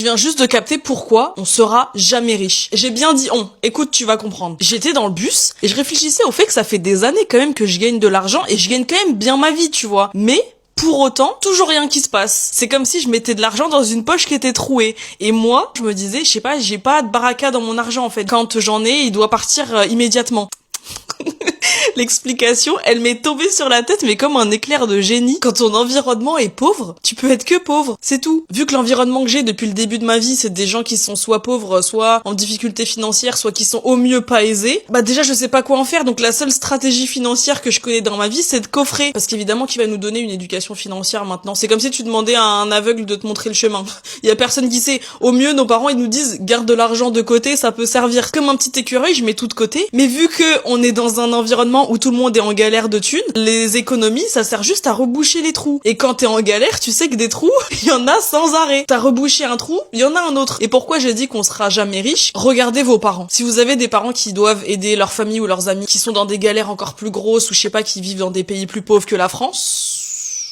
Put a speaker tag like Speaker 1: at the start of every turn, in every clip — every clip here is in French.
Speaker 1: Je viens juste de capter pourquoi on sera jamais riche. J'ai bien dit on. Écoute, tu vas comprendre. J'étais dans le bus et je réfléchissais au fait que ça fait des années quand même que je gagne de l'argent et je gagne quand même bien ma vie, tu vois. Mais pour autant, toujours rien qui se passe. C'est comme si je mettais de l'argent dans une poche qui était trouée. Et moi, je me disais, je sais pas, j'ai pas de baraka dans mon argent en fait. Quand j'en ai, il doit partir immédiatement. L'explication, elle m'est tombée sur la tête, mais comme un éclair de génie. Quand ton environnement est pauvre, tu peux être que pauvre, c'est tout. Vu que l'environnement que j'ai depuis le début de ma vie, c'est des gens qui sont soit pauvres, soit en difficulté financière, soit qui sont au mieux pas aisés, bah déjà je sais pas quoi en faire, donc la seule stratégie financière que je connais dans ma vie, c'est de coffrer. Parce qu'évidemment, qui va nous donner une éducation financière maintenant? C'est comme si tu demandais à un aveugle de te montrer le chemin. Il y a personne qui sait. Au mieux, nos parents, ils nous disent, garde de l'argent de côté, ça peut servir. Comme un petit écureuil, je mets tout de côté. Mais vu que on est dans un environnement où tout le monde est en galère de thunes, les économies, ça sert juste à reboucher les trous. Et quand t'es en galère, tu sais que des trous, il y en a sans arrêt. T'as rebouché un trou, il y en a un autre. Et pourquoi j'ai dit qu'on sera jamais riche? Regardez vos parents. Si vous avez des parents qui doivent aider leur famille ou leurs amis, qui sont dans des galères encore plus grosses, ou je sais pas, qui vivent dans des pays plus pauvres que la France,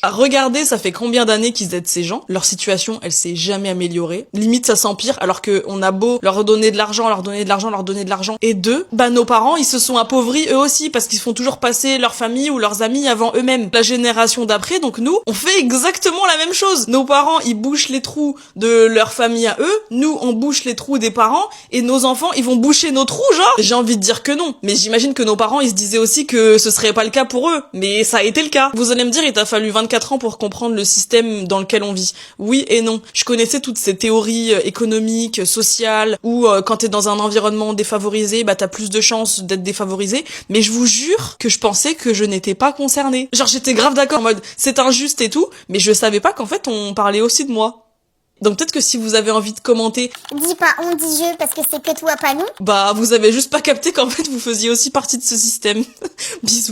Speaker 1: regardez, ça fait combien d'années qu'ils aident ces gens. Leur situation, elle s'est jamais améliorée. Limite, ça s'empire, alors que on a beau leur donner de l'argent, leur donner de l'argent, leur donner de l'argent. Et deux, bah nos parents, ils se sont appauvris eux aussi, parce qu'ils font toujours passer leur famille ou leurs amis avant eux-mêmes. La génération d'après, donc nous, on fait exactement la même chose. Nos parents, ils bouchent les trous de leur famille à eux. Nous, on bouche les trous des parents. Et nos enfants, ils vont boucher nos trous, genre. J'ai envie de dire que non. Mais j'imagine que nos parents, ils se disaient aussi que ce serait pas le cas pour eux. Mais ça a été le cas. Vous allez me dire, il t'a fallu 24 ans pour comprendre le système dans lequel on vit. Oui et non. Je connaissais toutes ces théories économiques, sociales, où quand t'es dans un environnement défavorisé, bah t'as plus de chances d'être défavorisé. Mais je vous jure que je pensais que je n'étais pas concernée. Genre j'étais grave d'accord en mode c'est injuste et tout, mais je savais pas qu'en fait on parlait aussi de moi. Donc peut-être que si vous avez envie de commenter,
Speaker 2: dis pas on dit je parce que c'est que toi pas nous.
Speaker 1: bah vous avez juste pas capté qu'en fait vous faisiez aussi partie de ce système. Bisous.